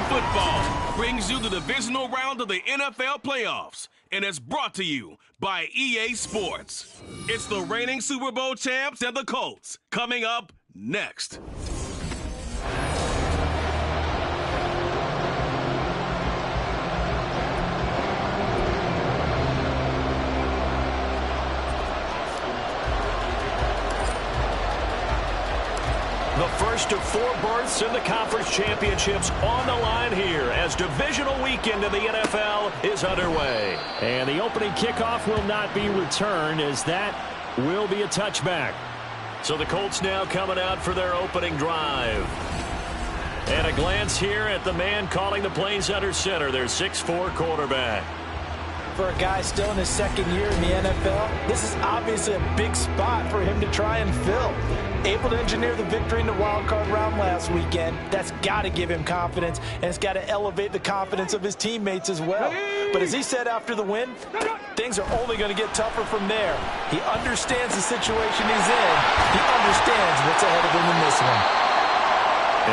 Football brings you the divisional round of the NFL playoffs, and it's brought to you by EA Sports. It's the reigning Super Bowl champs and the Colts coming up next. The first of 4 berths in the conference championships on the line here as divisional weekend in the NFL is underway. And the opening kickoff will not be returned as that will be a touchback. So the Colts now coming out for their opening drive. And a glance here at the man calling the plays under center, their 6'4" quarterback. For a guy still in his second year in the NFL, this is obviously a big spot for him to try and fill. Able to engineer the victory in the wild card round last weekend. That's got to give him confidence, and it's got to elevate the confidence of his teammates as well. But as he said after the win, things are only going to get tougher from there. He understands the situation he's in. He understands what's ahead of him in this one.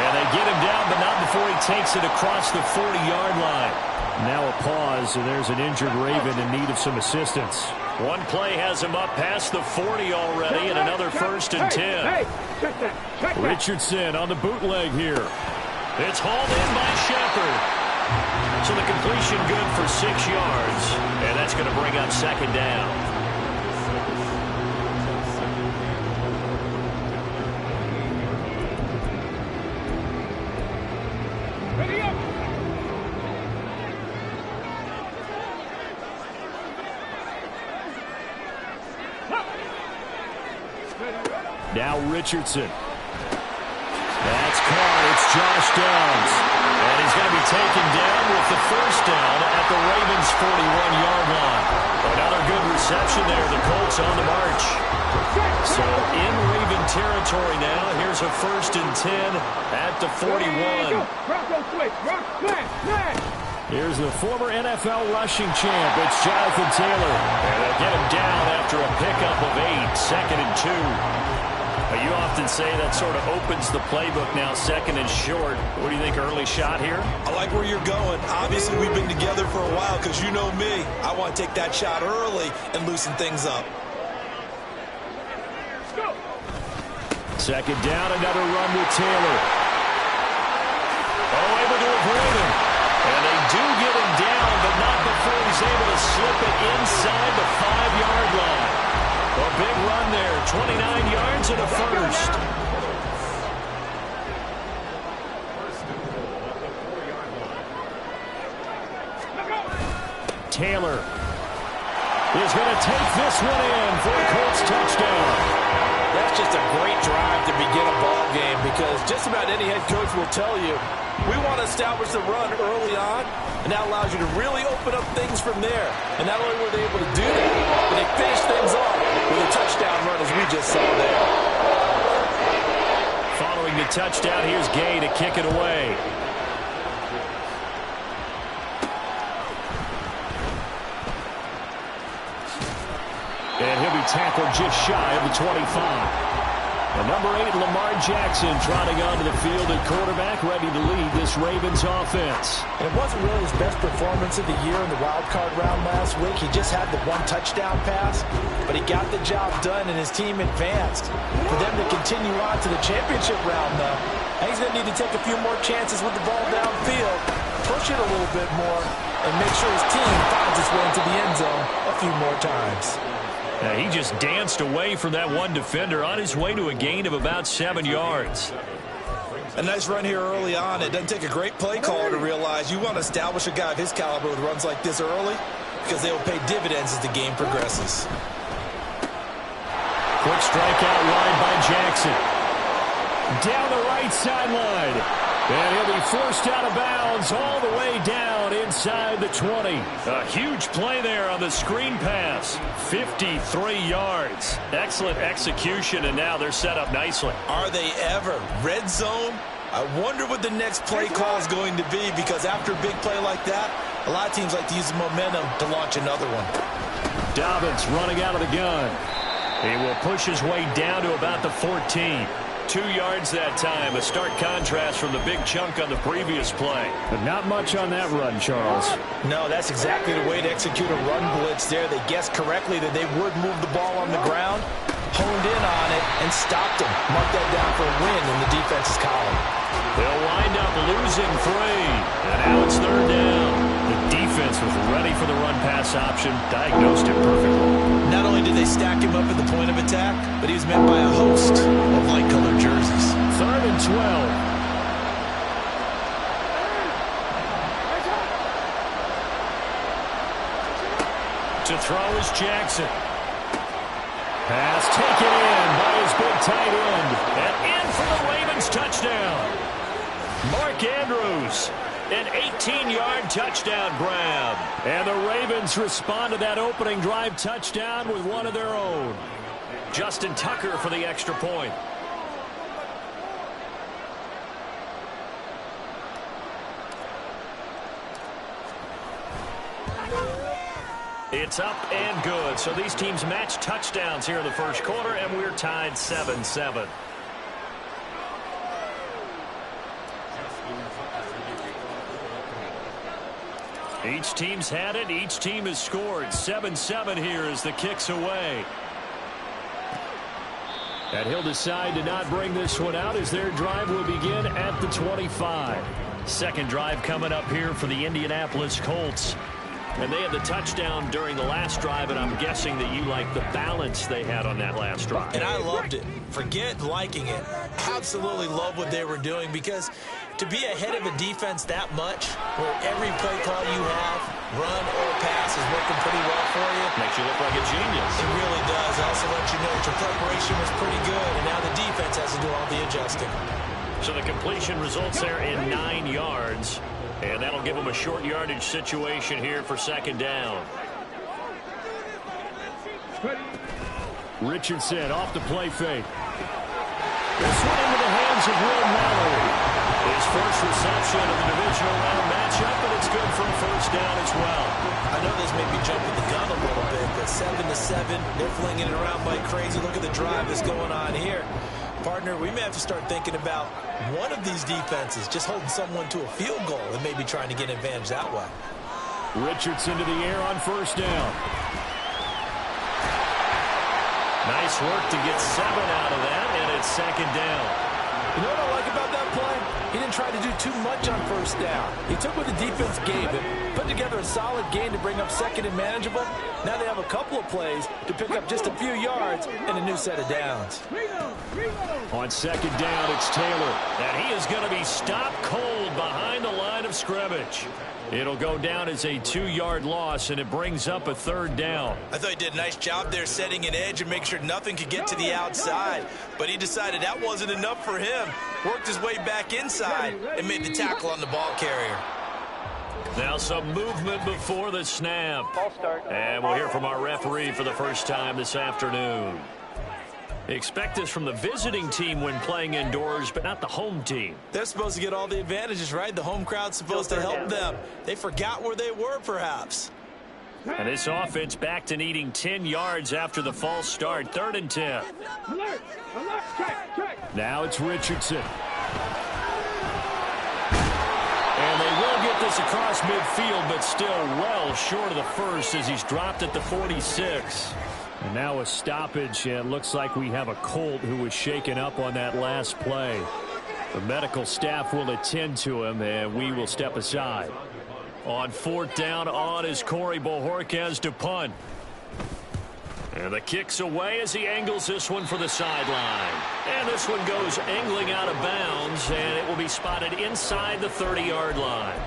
And they get him down, but not before he takes it across the 40-yard line. Now a pause, and there's an injured Raven in need of some assistance. One play has him up past the 40 already, and another 1st and 10. Richardson on the bootleg here. It's hauled in by Shepard. So the completion good for 6 yards, and that's going to bring up 2nd down. Now Richardson. That's caught. It's Josh Downs. And he's going to be taken down with the 1st down at the Ravens' 41-yard line. Another good reception there. The Colts on the march. So in Raven territory now. Here's a 1st and 10 at the 41. Here's the former NFL rushing champ. It's Jonathan Taylor. And they'll get him down after a pickup of 8. 2nd and 2. You often say that sort of opens the playbook now, 2nd and short. What do you think, early shot here? I like where you're going. Obviously, we've been together for a while because you know me. I want to take that shot early and loosen things up. 2nd down, another run with Taylor. Oh, able to avoid him. And they do get him down, but not before he's able to slip it inside the 5-yard line. A big run there, 29 yards and a 1st. Taylor is going to take this one in for a Colts touchdown. That's just a great drive to begin a ball game because just about any head coach will tell you, we want to establish the run early on, and that allows you to really open up things from there. And not only were they able to do that, but they finished things off with a touchdown run as we just saw there. Following the touchdown, here's Gay to kick it away. And he'll be tackled just shy of the 25. And number 8, Lamar Jackson, trotting onto the field at quarterback, ready to lead this Ravens offense. And it wasn't really his best performance of the year in the wild card round last week. He just had the 1 touchdown pass, but he got the job done and his team advanced. For them to continue on to the championship round, though, he's going to need to take a few more chances with the ball downfield, push it a little bit more, and make sure his team finds its way into the end zone a few more times. He just danced away from that one defender on his way to a gain of about 7 yards. A nice run here early on. It doesn't take a great play caller to realize you want to establish a guy of his caliber with runs like this early because they will pay dividends as the game progresses. Quick strike out wide by Jackson. Down the right sideline. And he'll be forced out of bounds all the way down inside the 20. A huge play there on the screen pass. 53 yards. Excellent execution, and now they're set up nicely. Are they ever? Red zone? I wonder what the next play call is going to be, because after a big play like that, a lot of teams like to use the momentum to launch another one. Dobbins running out of the gun. He will push his way down to about the 14. 2 yards that time, a stark contrast from the big chunk on the previous play. But not much on that run, Charles. No, that's exactly the way to execute a run blitz there. They guessed correctly that they would move the ball on the ground, honed in on it, and stopped them. Mark that down for a win in the defense's column. They'll wind up losing 3, and now it's third down. The defense was ready for the run-pass option, diagnosed it perfectly. Not only did they stack him up at the point of attack, but he was met by a host of light-colored jerseys. 3rd and 12. To throw is Jackson. Pass taken in by his big tight end. And in for the Ravens touchdown. Mark Andrews. An 18-yard touchdown grab. And the Ravens respond to that opening drive touchdown with one of their own. Justin Tucker for the extra point. It's up and good. So these teams match touchdowns here in the first quarter, and we're tied 7-7. Each team's had it. Each team has scored. 7-7 here as the kick's away. And he'll decide to not bring this one out as their drive will begin at the 25. Second drive coming up here for the Indianapolis Colts. And they had the touchdown during the last drive, and I'm guessing that you like the balance they had on that last drive. And I loved it. Forget liking it. Absolutely love what they were doing, because to be ahead of a defense that much, where every play call you have, run or pass, is working pretty well for you. Makes you look like a genius. It really does. It also lets you know that your preparation was pretty good, and now the defense has to do all the adjusting. So the completion results there in 9 yards. And that'll give them a short yardage situation here for second down. Richardson off the play fake. This one into the hands of Will Mallory. His first reception of the divisional round matchup, and it's good for a first down as well. I know this may be jumping the gun a little bit, but 7-7, they're flinging it around like crazy. Look at the drive that's going on here. Partner, we may have to start thinking about one of these defenses just holding someone to a field goal and maybe trying to get an advantage that way. Richardson to the air on first down. Nice work to get 7 out of that, and it's second down. You know what I like about that play? He didn't try to do too much on first down. He took what the defense gave him, put together a solid game to bring up second and manageable. Now they have a couple of plays to pick up just a few yards and a new set of downs. On second down, it's Taylor. And he is going to be stopped cold behind the line of scrimmage. It'll go down as a 2-yard loss, and it brings up a third down. I thought he did a nice job there setting an edge and making sure nothing could get to the outside. But he decided that wasn't enough for him. Worked his way back inside and made the tackle on the ball carrier. Now some movement before the snap. And we'll hear from our referee for the first time this afternoon. Expect this from the visiting team when playing indoors, but not the home team. They're supposed to get all the advantages, right? The home crowd's supposed to help them. They forgot where they were, perhaps. And this offense back to needing 10 yards after the false start. 3rd and 10. Now it's Richardson. And they will get this across midfield, but still well short of the first as he's dropped at the 46. And now a stoppage, and it looks like we have a Colt who was shaken up on that last play. The medical staff will attend to him, and we will step aside. On 4th down, on is Corey Bojorquez to punt. And the kick's away as he angles this one for the sideline. And this one goes angling out of bounds, and it will be spotted inside the 30-yard line.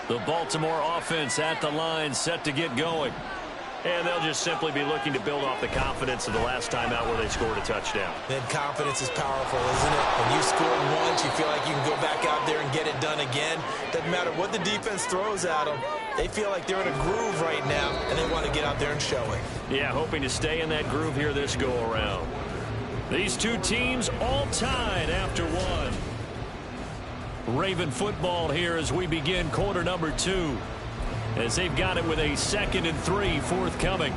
The Baltimore offense at the line, set to get going. And they'll just simply be looking to build off the confidence of the last time out where they scored a touchdown. Then confidence is powerful, isn't it? When you scored once, you feel like you can go back out there and get it done again. Doesn't matter what the defense throws at them. They feel like they're in a groove right now, and they want to get out there and show it. Yeah, hoping to stay in that groove here this go-around. These two teams all tied after one. Raven football here as we begin quarter number 2. As they've got it with a 2nd and 3 forthcoming.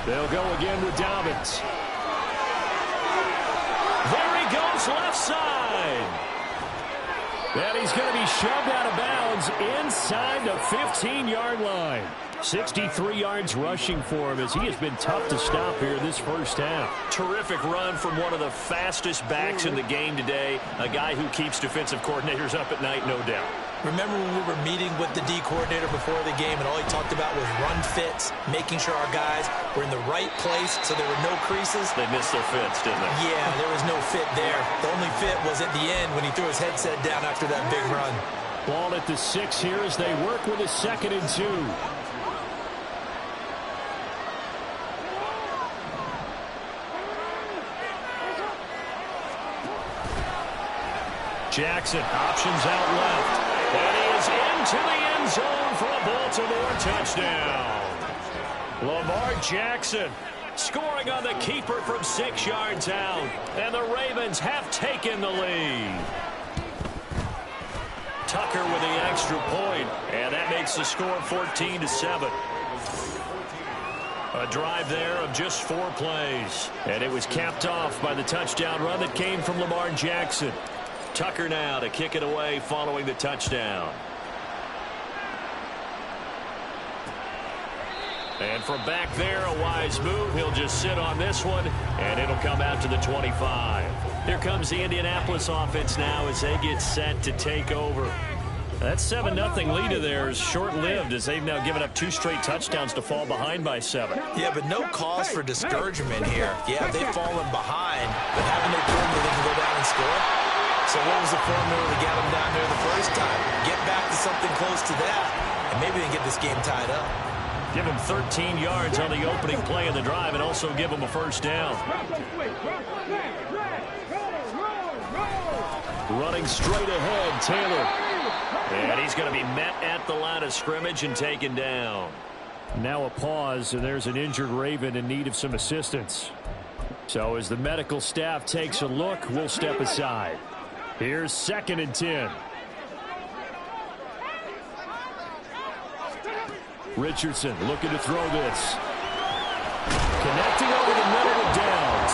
They'll go again with Dobbins. There he goes, left side. And he's going to be shoved out of bounds inside the 15-yard line. 63 yards rushing for him as he has been tough to stop here this first half. Terrific run from one of the fastest backs in the game today. A guy who keeps defensive coordinators up at night, no doubt. Remember when we were meeting with the D coordinator before the game and all he talked about was run fits, making sure our guys were in the right place so there were no creases? They missed their fits, didn't they? Yeah, there was no fit there. The only fit was at the end when he threw his headset down after that big run. Ball at the 6 here as they work with a 2nd and 2. Jackson options out left. And he is into the end zone for a Baltimore touchdown. Lamar Jackson scoring on the keeper from 6 yards out. And the Ravens have taken the lead. Tucker with the extra point, and that makes the score 14-7. A drive there of just 4 plays. And it was capped off by the touchdown run that came from Lamar Jackson. Tucker now to kick it away following the touchdown. And from back there, a wise move. He'll just sit on this one, and it'll come out to the 25. Here comes the Indianapolis offense now as they get set to take over. That 7-0 lead of theirs short-lived as they've now given up 2 straight touchdowns to fall behind by 7. Yeah, but no cause for discouragement here. Yeah, they've fallen behind, but haven't they proven that they can go down and score? So what was the formula to get them down there the first time? Get back to something close to that, and maybe they can get this game tied up. Give him 13 yards on the opening play of the drive and also give him a first down. Running straight ahead, Taylor. And he's going to be met at the line of scrimmage and taken down. Now a pause, and there's an injured Raven in need of some assistance. So as the medical staff takes a look, we'll step aside. Here's 2nd and 10. Richardson looking to throw this. Connecting over the middle with Downs.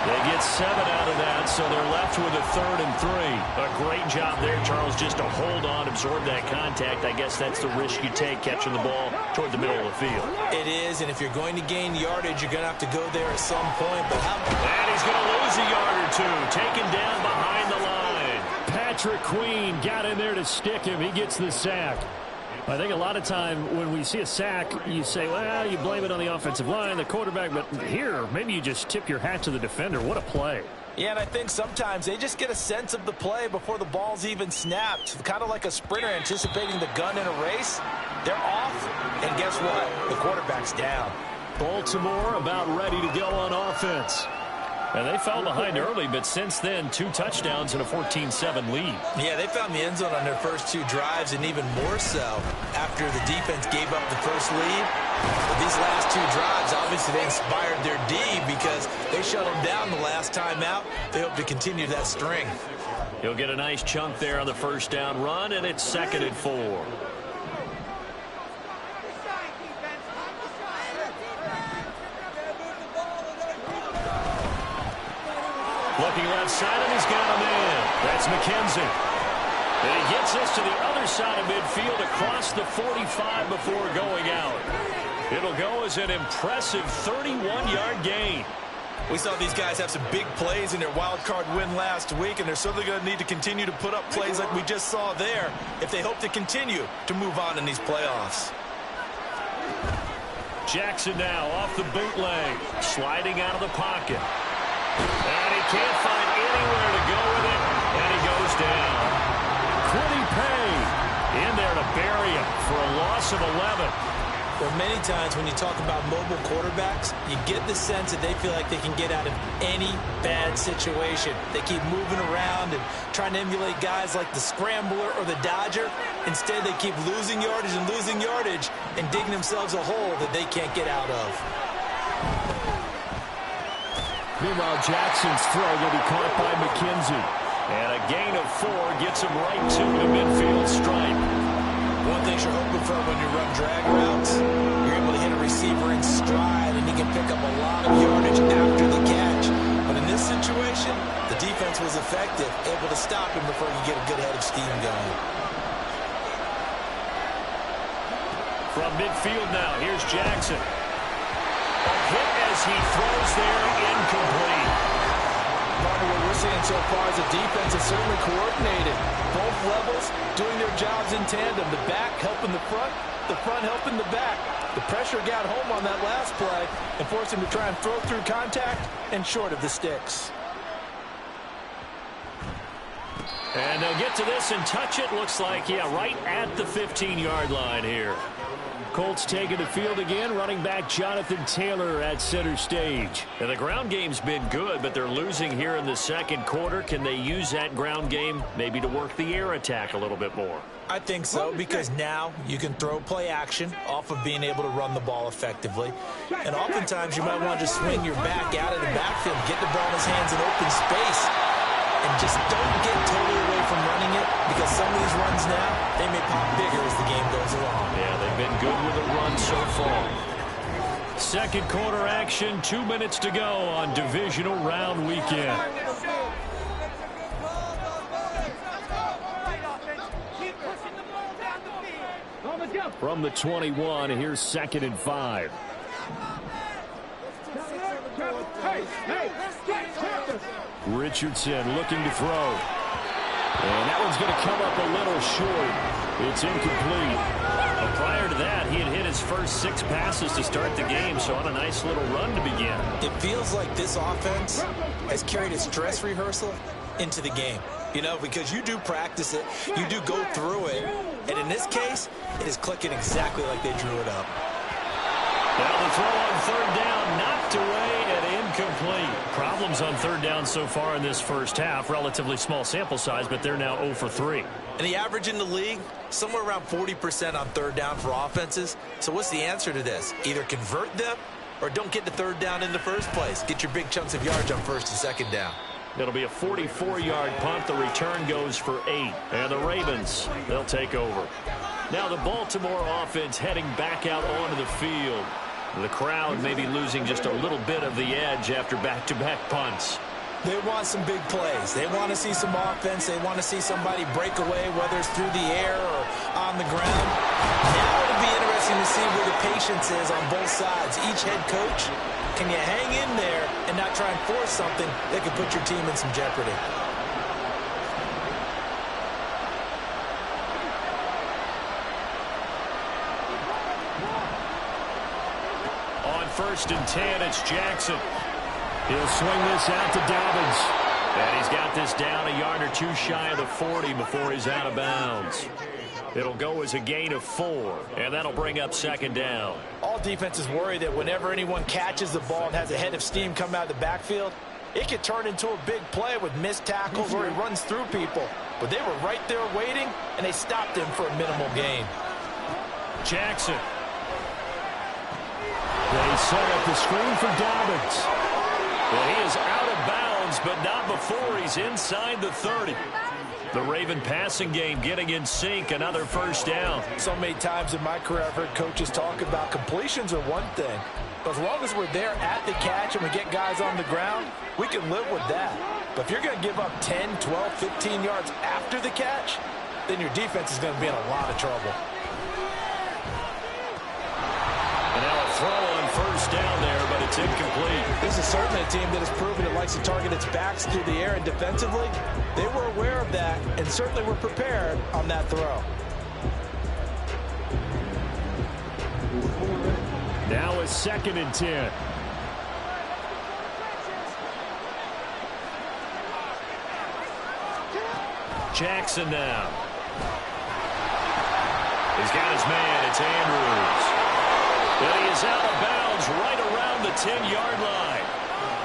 They get 7 out of that, so they're left with a 3rd and 3. A great job there, Charles, just to hold on, absorb that contact. I guess that's the risk you take catching the ball toward the middle of the field. It is, and if you're going to gain yardage, you're going to have to go there at some point. But and he's going to lose a yard or 2, taken down behind the line. Patrick Queen got in there to stick him. He gets the sack. I think a lot of time when we see a sack, you say, well, you blame it on the offensive line, the quarterback, but here, maybe you just tip your hat to the defender. What a play. Yeah, and I think sometimes they just get a sense of the play before the ball's even snapped. Kind of like a sprinter anticipating the gun in a race. They're off, and guess what? The quarterback's down. Baltimore about ready to go on offense. And they fell behind early, but since then, 2 touchdowns and a 14-7 lead. Yeah, they found the end zone on their first 2 drives, and even more so after the defense gave up the first lead. But these last 2 drives, obviously they inspired their D because they shut them down the last time out. They hope to continue that string. He'll get a nice chunk there on the first down run, and it's 2nd and 4. Looking left side, and he's got a man. That's McKenzie. And he gets us to the other side of midfield across the 45 before going out. It'll go as an impressive 31-yard gain. We saw these guys have some big plays in their wild card win last week, and they're certainly going to need to continue to put up plays like we just saw there if they hope to continue to move on in these playoffs. Jackson now off the bootleg, sliding out of the pocket. And he can't find anywhere to go with it, and he goes down. Quiddy Pay in there to bury him for a loss of 11. Well, many times when you talk about mobile quarterbacks, you get the sense that they feel like they can get out of any bad situation. They keep moving around and trying to emulate guys like the Scrambler or the Dodger. Instead, they keep losing yardage and digging themselves a hole that they can't get out of. Meanwhile, Jackson's throw will be caught by McKenzie. And a gain of 4 gets him right to the midfield stripe. One thing you're hoping for when you run drag routes, you're able to hit a receiver in stride, and he can pick up a lot of yardage after the catch. But in this situation, the defense was effective, able to stop him before he could get a good head of steam going. From midfield now, here's Jackson. A hit as he throws there, incomplete. Partner, what we're seeing so far is the defense is certainly coordinated. Both levels doing their jobs in tandem. The back helping the front helping the back. The pressure got home on that last play and forced him to try and throw through contact and short of the sticks. And they'll get to this and touch it. Looks like, yeah, right at the 15-yard line here. Colts taking the field again. Running back Jonathan Taylor at center stage. And the ground game's been good, but they're losing here in the second quarter. Can they use that ground game maybe to work the air attack a little bit more? I think so, because now you can throw play action off of being able to run the ball effectively. And oftentimes you might want to just swing your back out of the backfield, get the ball in his hands in open space, and just don't get totally away from running it, because some of these runs now, they may pop bigger as the game goes along. Yeah, they've been good with the run so far. Second quarter action, 2 minutes to go on Divisional Round Weekend. From the 21, here's 2nd and 5. Richardson looking to throw. And that one's going to come up a little short. It's incomplete. Prior to that, he had hit his first 6 passes to start the game, so on a nice little run to begin. It feels like this offense has carried its dress rehearsal into the game. You know, because you do practice it, you do go through it, and in this case, it is clicking exactly like they drew it up. Now the throw on 3rd down, knocked away and incomplete. Problems on 3rd down so far in this first half. Relatively small sample size, but they're now 0 for 3. And the average in the league, somewhere around 40% on 3rd down for offenses. So what's the answer to this? Either convert them or don't get to 3rd down in the first place. Get your big chunks of yards on 1st and 2nd down. It'll be a 44-yard punt. The return goes for 8. And the Ravens, they'll take over. Now the Baltimore offense heading back out onto the field. The crowd may be losing just a little bit of the edge after back-to-back punts. They want some big plays. They want to see some offense. They want to see somebody break away, whether it's through the air or on the ground. Now it'll be interesting to see where the patience is on both sides. Each head coach, can you hang in there and not try and force something that could put your team in some jeopardy? On 1st and 10, it's Jackson. He'll swing this out to Dobbins. And he's got this down a yard or 2 shy of the 40 before he's out of bounds. It'll go as a gain of 4, and that'll bring up 2nd down. All defenses worry that whenever anyone catches the ball and has a head of steam come out of the backfield, it could turn into a big play with missed tackles or he runs through people. But they were right there waiting, and they stopped him for a minimal gain. Jackson. They set up the screen for Dobbins. Well, he is out of bounds, but not before he's inside the 30. The Raven passing game getting in sync, another 1st down. So many times in my career I've heard coaches talk about completions are one thing, As long as we're there at the catch and we get guys on the ground, we can live with that. But if you're going to give up 10, 12, 15 yards after the catch, then your defense is going to be in a lot of trouble. And now a throw on first down there, but it's incomplete. This is certainly a team that has proven it likes to target its backs through the air, and defensively, they were aware of that and certainly were prepared on that throw. Now a 2nd and 10. Jackson now. He's got his man. It's Andrews. And he is out of bounds right around the 10-yard line.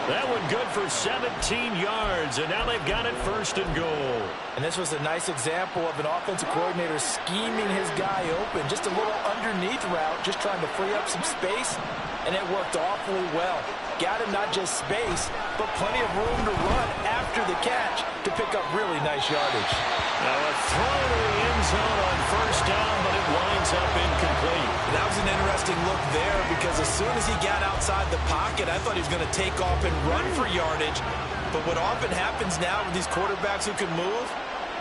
That one good for 17 yards, and now they've got it 1st and goal. And this was a nice example of an offensive coordinator scheming his guy open. Just a little underneath route, just trying to free up some space, and it worked awfully well. Got him not just space, but plenty of room to run after the catch to pick up really nice yardage. Now a throw to the end zone on first down, but it winds up incomplete. That was an interesting look there because as soon as he got outside the pocket, I thought he was going to take off and run for yardage. But what often happens now with these quarterbacks who can move,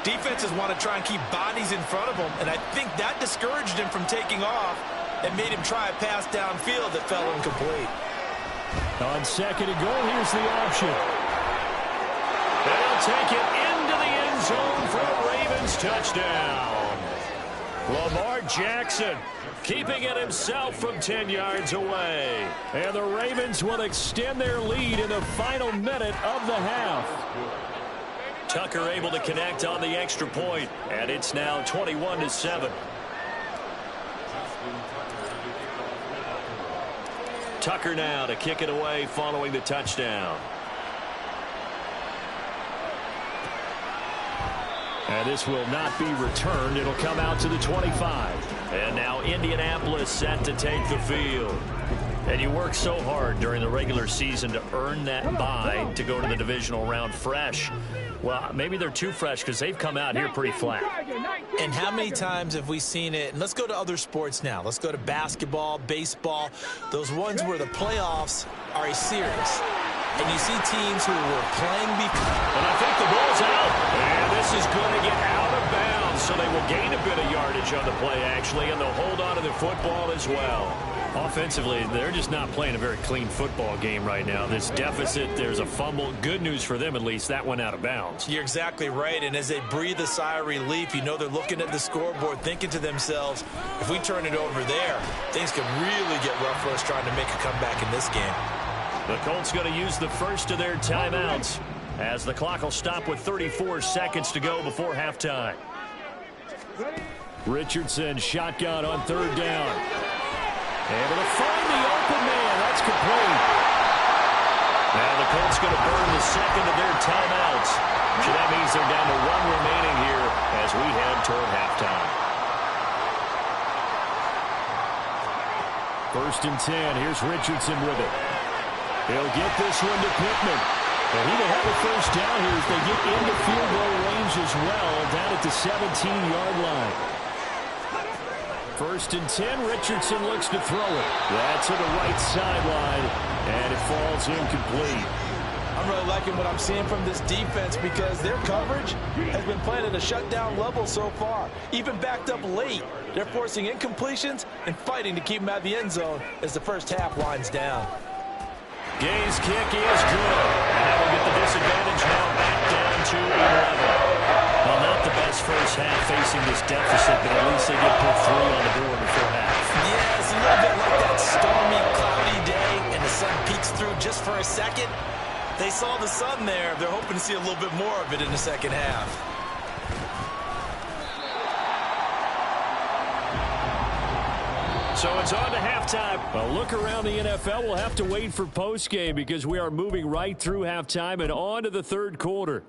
defenses want to try and keep bodies in front of them, and I think that discouraged him from taking off and made him try a pass downfield that fell incomplete. On 2nd and goal, here's the option. They'll take it into the end zone for a Ravens touchdown. Lamar Jackson keeping it himself from 10 yards away. And the Ravens will extend their lead in the final minute of the half. Tucker able to connect on the extra point, and it's now 21-7. Tucker now to kick it away following the touchdown. And this will not be returned. It'll come out to the 25. And now Indianapolis set to take the field. And you work so hard during the regular season to earn that bye to go to the divisional round fresh. Well, maybe they're too fresh because they've come out here pretty flat. And how many times have we seen it? And let's go to other sports now. Let's go to basketball, baseball, those ones where the playoffs are a series. And you see teams who were playing before. And I think the ball's out. And this is going to get out of bounds, so they will gain a bit of yardage on the play, actually, and they'll hold on to the football as well. Offensively, they're just not playing a very clean football game right now. This deficit, there's a fumble. Good news for them, at least. That went out of bounds. You're exactly right. And as they breathe a sigh of relief, you know they're looking at the scoreboard, thinking to themselves, if we turn it over there, things could really get rough for us trying to make a comeback in this game. The Colts going to use the first of their timeouts as the clock will stop with 34 seconds to go before halftime. Richardson shotgun on 3rd down. Able to find the open man. That's complete. Now the Colts going to burn the second of their timeouts. So that means they're down to 1 remaining here as we head toward halftime. 1st and 10. Here's Richardson with it. He'll get this one to Pittman. And he will have a first down here as they get into field goal range as well, down at the 17-yard line. 1st and 10, Richardson looks to throw it. That's to the right sideline, and it falls incomplete. I'm really liking what I'm seeing from this defense because their coverage has been playing at a shutdown level so far. Even backed up late, they're forcing incompletions and fighting to keep them out of the end zone as the first half winds down. Gay's kick is good, and that will get the disadvantage now back down to 11. Well, not the best first half facing this deficit, but at least they did put 3 on the board before half. Yeah, it's a little bit like that stormy, cloudy day, and the sun peeks through just for a second. They saw the sun there. They're hoping to see a little bit more of it in the second half. So it's on to halftime. A look around the NFL. We'll have to wait for postgame because we are moving right through halftime and on to the 3rd quarter.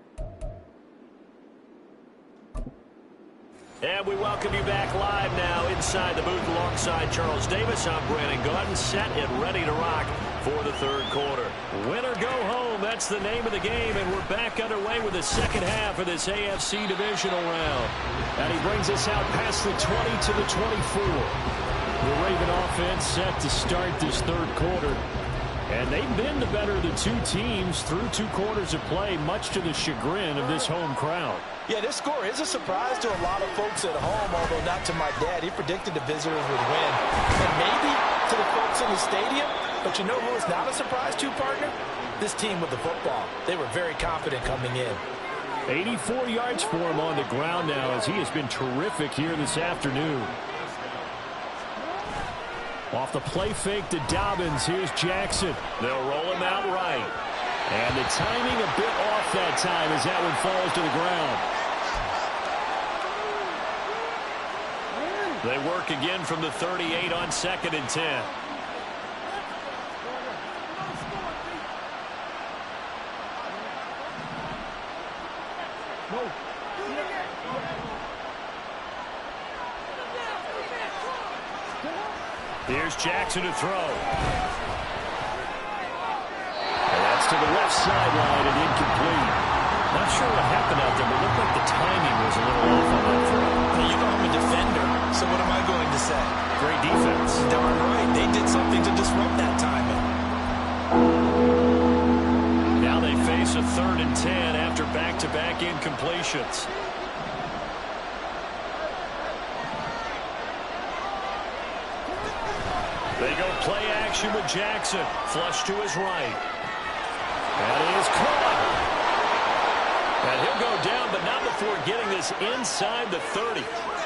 And we welcome you back live now inside the booth alongside Charles Davis. I'm Brandon Gaudin, set and ready to rock for the 3rd quarter. Win or go home, that's the name of the game, and we're back underway with the second half of this AFC Divisional round. And he brings us out past the 20 to the 24. The Raven offense set to start this third quarter. And they've been the better of the two teams through 2 quarters of play, much to the chagrin of this home crowd. Yeah, this score is a surprise to a lot of folks at home, although not to my dad. He predicted the visitors would win. And maybe to the folks in the stadium. But you know who is not a surprise to, partner? This team with the football. They were very confident coming in. 84 yards for him on the ground now as he has been terrific here this afternoon. Off the play fake to Dobbins. Here's Jackson. They'll roll him out right. And the timing a bit off that time as that one falls to the ground. They work again from the 38 on 2nd and 10. Here's Jackson to throw. And that's to the left sideline and incomplete. Not sure what happened out there, but it looked like the timing was a little off on that throw. Well, you know I'm a defender, so what am I going to say? Great defense. Darn right. They did something to disrupt that timing. Now they face a 3rd and 10 after back-to-back incompletions. They go play action with Jackson. Flush to his right. That is caught. And he'll go down, but not before getting this inside the 30.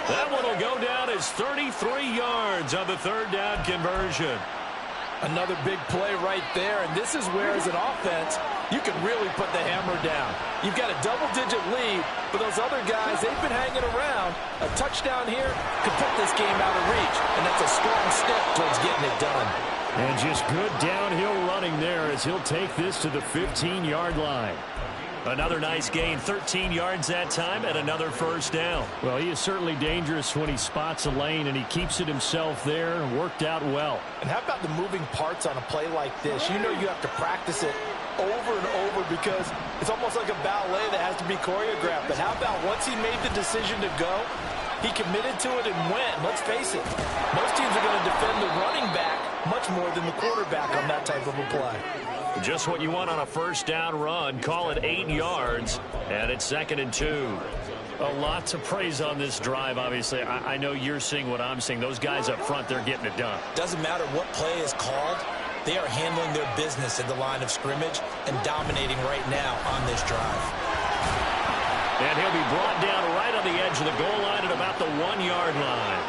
That one will go down as 33 yards on the 3rd down conversion. Another big play right there, and this is where, as an offense, you can really put the hammer down. You've got a double-digit lead, but those other guys, they've been hanging around. A touchdown here could put this game out of reach, and that's a strong step towards getting it done. And just good downhill running there as he'll take this to the 15-yard line. Another nice gain, 13 yards that time, and another 1st down. Well, he is certainly dangerous when he spots a lane, and he keeps it himself there and worked out well. And how about the moving parts on a play like this? You know you have to practice it over and over because it's almost like a ballet that has to be choreographed. But how about once he made the decision to go, he committed to it and went. Let's face it, most teams are going to defend the running back much more than the quarterback on that type of a play. Just what you want on a 1st down run. Call it 8 yards, and it's 2nd and 2. A lot to praise on this drive, obviously. I know you're seeing what I'm seeing. Those guys up front, they're getting it done. Doesn't matter what play is called. They are handling their business at the line of scrimmage and dominating right now on this drive. And he'll be brought down right on the edge of the goal line at about the 1-yard line.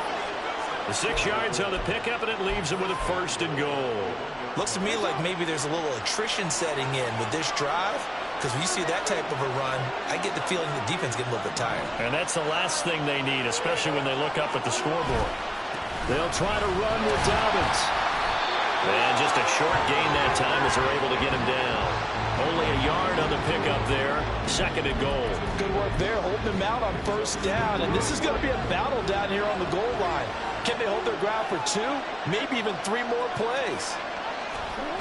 The 6 yards on the pickup, and it leaves him with a 1st and goal. Looks to me like maybe there's a little attrition setting in with this drive, because when you see that type of a run, I get the feeling the defense getting a little bit tired. And that's the last thing they need, especially when they look up at the scoreboard. They'll try to run with Dobbins. And just a short gain that time as they're able to get him down. Only a yard on the pickup there. 2nd and goal. Good work there, holding him out on 1st down. And this is going to be a battle down here on the goal line. Can they hold their ground for 2, maybe even 3 more plays?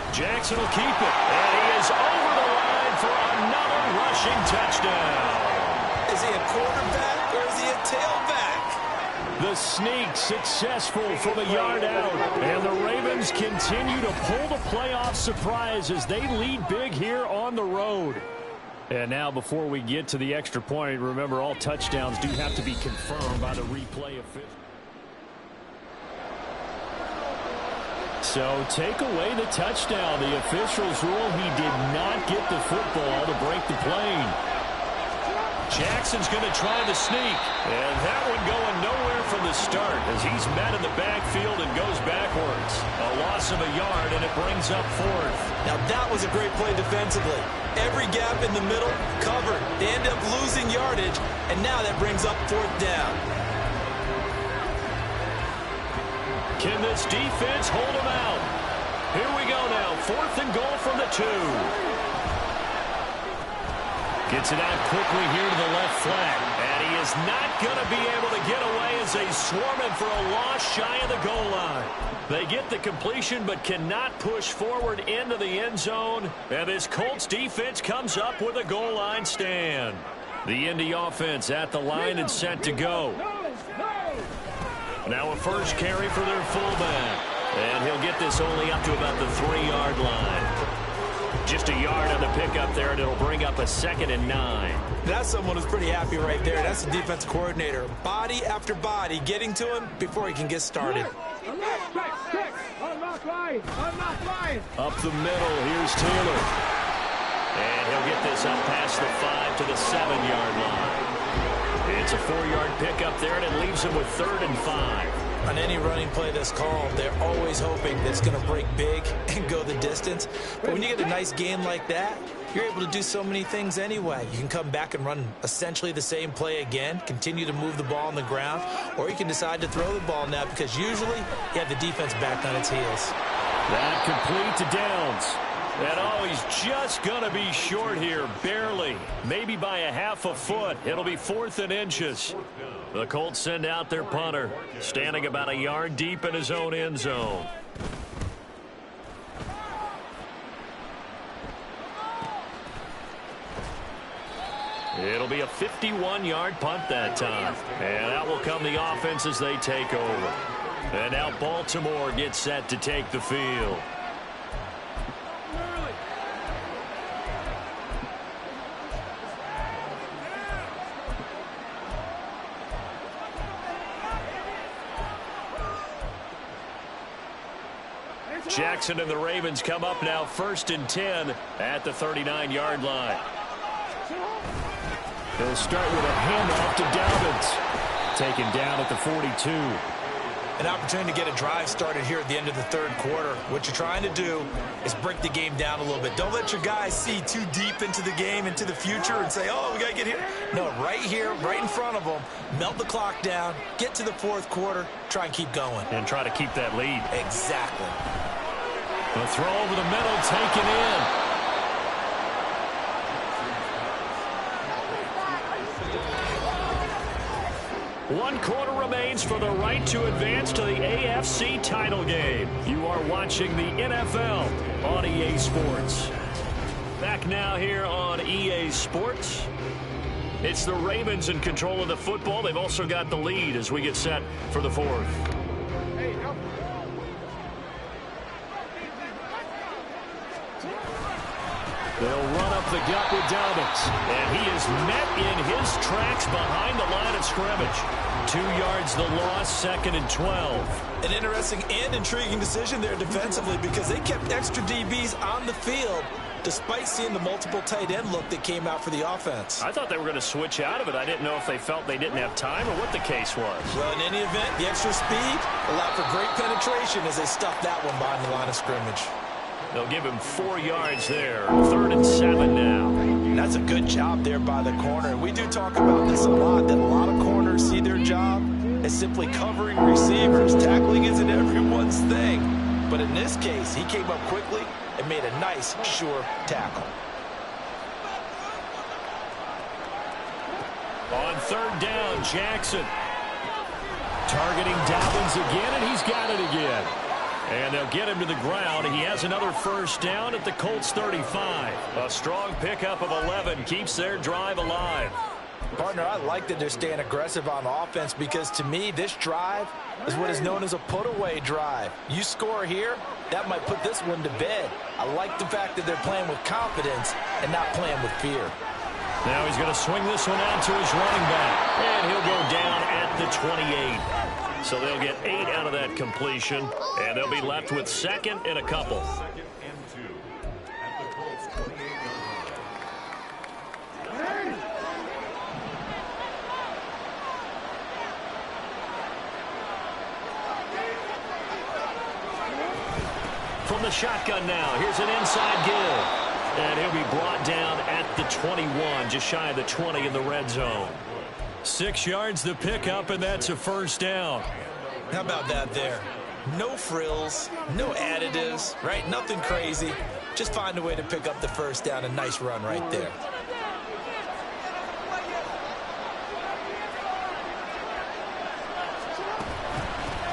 Jackson will keep it. And he is over the line for another rushing touchdown. Is he a quarterback or is he a tailback? The sneak successful from a yard out. And the Ravens continue to pull the playoff surprise as they lead big here on the road. And now before we get to the extra point, remember all touchdowns do have to be confirmed by the replay official. So take away the touchdown. The officials rule he did not get the football to break the plane. Jackson's going to try the sneak. And that one going nowhere from the start as he's met in the backfield and goes backwards. A loss of a yard, and it brings up 4th. Now that was a great play defensively. Every gap in the middle covered. They end up losing yardage, and now that brings up 4th down. Can this defense hold them out? Here we go now. 4th and goal from the 2. Gets it out quickly here to the left flat. And he is not going to be able to get away as they swarm him for a loss shy of the goal line. They get the completion but cannot push forward into the end zone. And this Colts defense comes up with a goal line stand. The Indy offense at the line and set to go. Now a first carry for their fullback. And he'll get this only up to about the 3-yard line. Just a yard on the pickup there, and it'll bring up a 2nd and 9. That's someone who's pretty happy right there. That's the defense coordinator. Body after body getting to him before he can get started. Up the middle, here's Taylor. And he'll get this up past the 5 to the 7-yard line. It's a 4-yard pickup there, and it leaves him with 3rd and 5. On any running play that's called, they're always hoping that it's going to break big and go the distance. But when you get a nice game like that, you're able to do so many things anyway. You can come back and run essentially the same play again, continue to move the ball on the ground, or you can decide to throw the ball now because usually you have the defense back on its heels. That complete to Downs. And oh, he's just going to be short here, barely. Maybe by a half a foot. It'll be 4th and inches. The Colts send out their punter, standing about a yard deep in his own end zone. It'll be a 51-yard punt that time. And out will come the offense as they take over. And now Baltimore gets set to take the field. Jackson and the Ravens come up now 1st and 10 at the 39-yard line. They'll start with a handoff to Dobbins. Taken down at the 42. An opportunity to get a drive started here at the end of the 3rd quarter. What you're trying to do is break the game down a little bit. Don't let your guys see too deep into the game, into the future, and say, oh, we got to get here. No, right here, right in front of them, melt the clock down, get to the 4th quarter, try and keep going. And try to keep that lead. Exactly. The throw over the middle, taken in. One quarter remains for the right to advance to the AFC title game. You are watching the NFL on EA Sports. Back now here on EA Sports. It's the Ravens in control of the football. They've also got the lead as we get set for the 4th. They'll run up the gut with Dobbins. And he is met in his tracks behind the line of scrimmage. 2 yards the loss, 2nd and 12. An interesting and intriguing decision there defensively because they kept extra DBs on the field despite seeing the multiple tight end look that came out for the offense. I thought they were going to switch out of it. I didn't know if they felt they didn't have time or what the case was. Well, in any event, the extra speed allowed for great penetration as they stuffed that one behind the line of scrimmage. They'll give him 4 yards there. 3rd and 7 now. And that's a good job there by the corner. And we do talk about this a lot, that a lot of corners see their job as simply covering receivers. Tackling isn't everyone's thing. But in this case, he came up quickly and made a nice, sure tackle. On 3rd down, Jackson. Targeting Dobbins again, and he's got it again. And they'll get him to the ground. He has another 1st down at the Colts 35. A strong pickup of 11 keeps their drive alive. Partner, I like that they're staying aggressive on offense because to me, this drive is what is known as a put-away drive. You score here, that might put this one to bed. I like the fact that they're playing with confidence and not playing with fear. Now he's going to swing this one out to his running back. And he'll go down at the 28. So they'll get 8 out of that completion, and they'll be left with 2nd and a couple. From the shotgun now, here's an inside give. And he'll be brought down at the 21, just shy of the 20 in the red zone. 6 yards the pickup, and that's a 1st down. How about that there? No frills, no additives, right? Nothing crazy. Just find a way to pick up the 1st down. A nice run right there.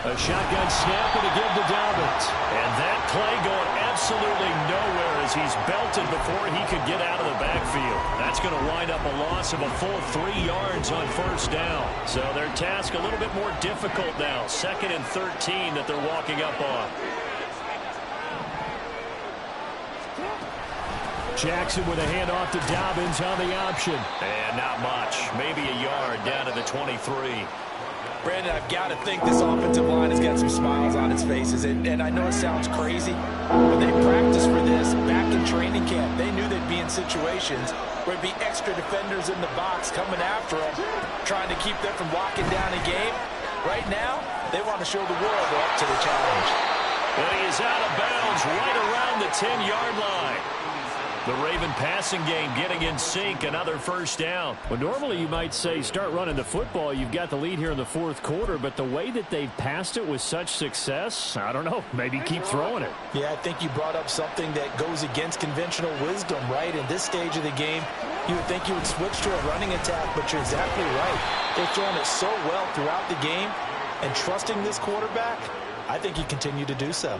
A shotgun snap and a give to Dobbins. And that play going absolutely nowhere as he's belted before he could get out of the backfield. That's going to wind up a loss of a full 3 yards on first down. So their task a little bit more difficult now. 2nd and 13 that they're walking up on. Jackson with a handoff to Dobbins on the option. And not much. Maybe a yard down to the 23. Brandon, I've got to think this offensive line has got some smiles on its faces. And I know it sounds crazy, but they practiced for this back in training camp. They knew they'd be in situations where there'd be extra defenders in the box coming after them, trying to keep them from locking down a game. Right now, they want to show the world they're up to the challenge. And he is out of bounds right around the 10-yard line. The Raven passing game getting in sync, another first down. Well, normally you might say start running the football. You've got the lead here in the 4th quarter, but the way that they've passed it with such success, I don't know, maybe keep throwing it. Yeah, I think you brought up something that goes against conventional wisdom, right? In this stage of the game, you would think you would switch to a running attack, but you're exactly right. They've thrown it so well throughout the game, and trusting this quarterback, I think you continue to do so.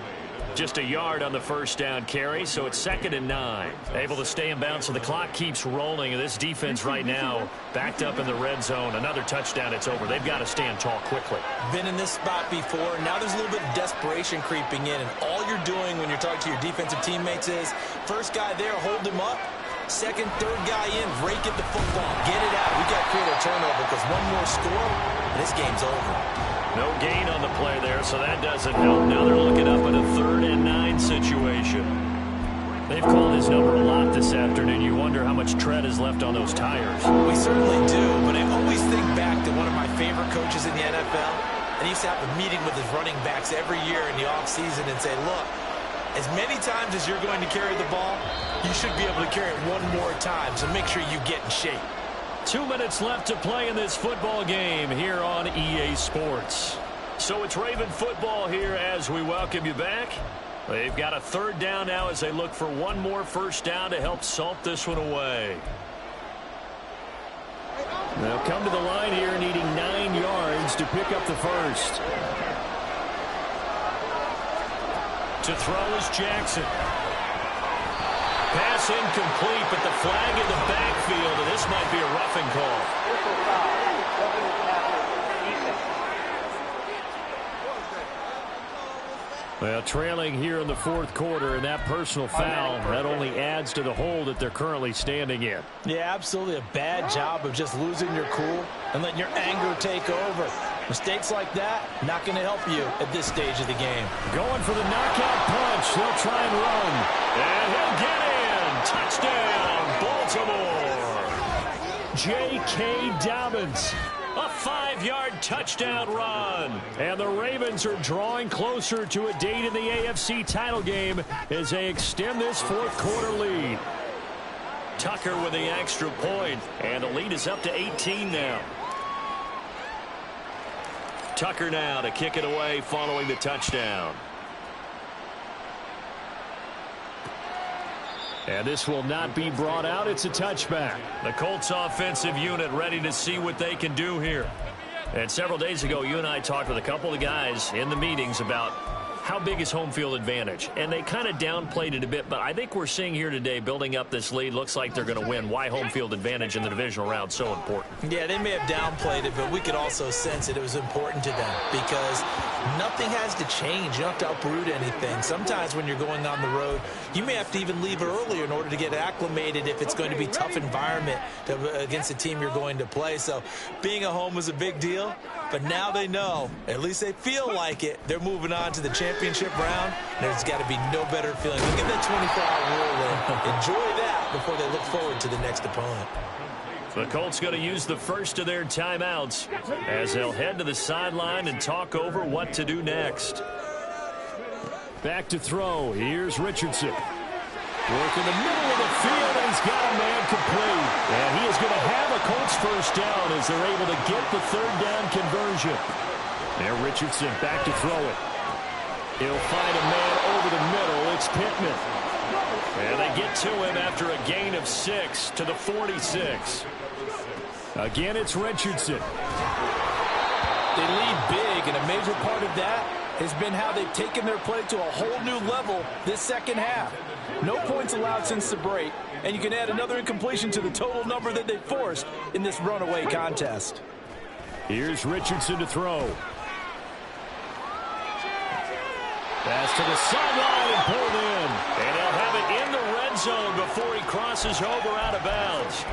Just a yard on the first down carry, so it's 2nd and 9. Able to stay in bounds, so the clock keeps rolling. And this defense right now backed up in the red zone. Another touchdown, it's over. They've got to stand tall quickly. Been in this spot before. Now there's a little bit of desperation creeping in. And all you're doing when you're talking to your defensive teammates is, first guy there, hold him up. Second, third guy in, rake at the football. Get it out. We got to create a turnover because one more score, and this game's over. No gain on the play there, so that doesn't help. Now they're looking up at a 3rd and 9 situation. They've called his number a lot this afternoon. You wonder how much tread is left on those tires. We certainly do, but I always think back to one of my favorite coaches in the NFL, and he used to have a meeting with his running backs every year in the offseason and say, look, as many times as you're going to carry the ball, you should be able to carry it one more time, so make sure you get in shape. 2 minutes left to play in this football game here on EA Sports. So it's Raven football here as we welcome you back. They've got a 3rd down now as they look for one more first down to help salt this one away. They'll come to the line here needing 9 yards to pick up the first. To throw is Jackson. Pass incomplete, but the flag in the backfield, and this might be a roughing call. Well, trailing here in the 4th quarter, and that personal foul, that only adds to the hole that they're currently standing in. Yeah, absolutely a bad job of just losing your cool and letting your anger take over. Mistakes like that, not going to help you at this stage of the game. Going for the knockout punch. They'll try and run. And he'll get in. Touchdown, Baltimore. J.K. Dobbins. A 5-yard touchdown run. And the Ravens are drawing closer to a date in the AFC title game as they extend this 4th quarter lead. Tucker with the extra point, and the lead is up to 18 now. Tucker now to kick it away following the touchdown. And this will not be brought out. It's a touchback. The Colts offensive unit ready to see what they can do here. And several days ago, you and I talked with a couple of guys in the meetings about how big is home field advantage. And they kind of downplayed it a bit, but I think we're seeing here today, building up this lead, looks like they're going to win. Why home field advantage in the divisional round so important? Yeah, they may have downplayed it, but we could also sense it was important to them because nothing has to change. You don't have to uproot anything. Sometimes when you're going on the road, you may have to even leave earlier in order to get acclimated if it's going to be a tough environment against the team you're going to play. So being at home was a big deal, but now they know, at least they feel like it, they're moving on to the championship round. There's got to be no better feeling. Look at that 24-hour rule. Enjoy that before they look forward to the next opponent. The Colts going to use the first of their timeouts as they'll head to the sideline and talk over what to do next. Back to throw. Here's Richardson. Work in the middle of the field, and he's got a man complete. And he is going to have a Colts first down as they're able to get the 3rd down conversion. There, Richardson back to throw it. He'll find a man over the middle. It's Pittman. And they get to him after a gain of 6 to the 46. Again, it's Richardson. They lead big, and a major part of that has been how they've taken their play to a whole new level this second half. No points allowed since the break, and you can add another incompletion to the total number that they forced in this runaway contest. Here's Richardson to throw. Pass to the sideline and pulled in. And he'll have it in the red zone before he crosses over out of bounds.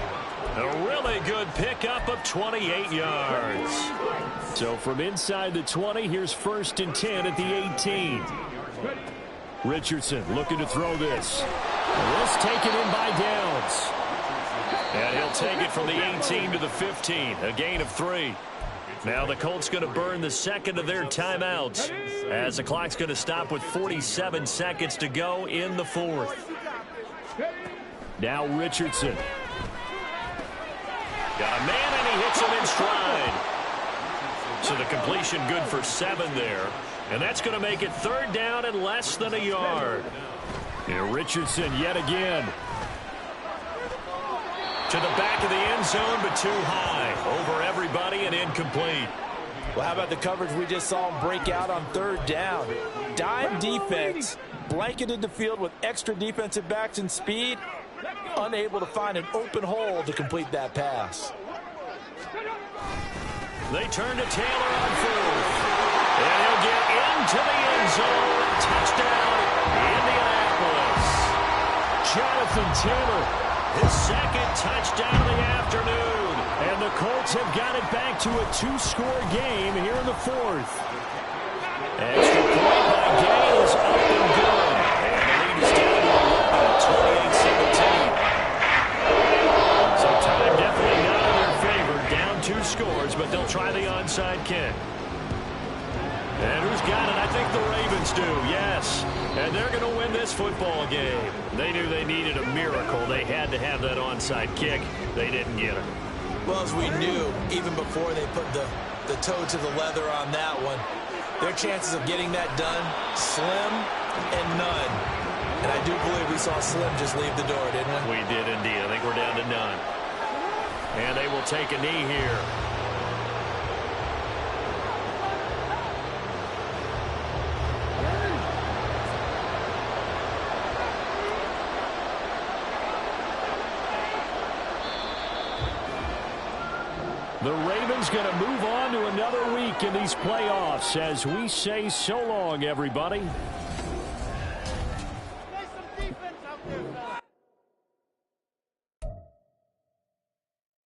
A really good pickup of 28 yards. So from inside the 20, here's 1st and 10 at the 18. Richardson looking to throw this. This taken in by Downs. And he'll take it from the 18 to the 15, a gain of 3. Now the Colts going to burn the second of their timeouts as the clock's going to stop with 47 seconds to go in the 4th. Now Richardson. Got a man, and he hits him in stride. So the completion good for 7 there. And that's going to make it 3rd down and less than a yard. Here Richardson yet again. To the back of the end zone, but too high. Over everybody and incomplete. Well, how about the coverage we just saw him break out on 3rd down? Dime defense, blanketed the field with extra defensive backs and speed. Unable to find an open hole to complete that pass. They turn to Taylor on 4th. And he'll get into the end zone. Touchdown, Indianapolis. Jonathan Taylor, his 2nd touchdown of the afternoon. And the Colts have got it back to a 2-score game here in the 4th. Extra point by Gay is up and good. And the lead is down to 11, 28-17. So time definitely not in their favor. Down 2 scores, but they'll try the onside kick. And who's got it? I think the Ravens do, yes. And they're going to win this football game. They knew they needed a miracle. They had to have that onside kick. They didn't get it. Well, as we knew, even before they put the toe to the leather on that one, their chances of getting that done, slim and none. And I do believe we saw Slim just leave the door, didn't we? We did indeed. I think we're down to none. And they will take a knee here. The Ravens going to move on to another week in these playoffs as we say so long, everybody.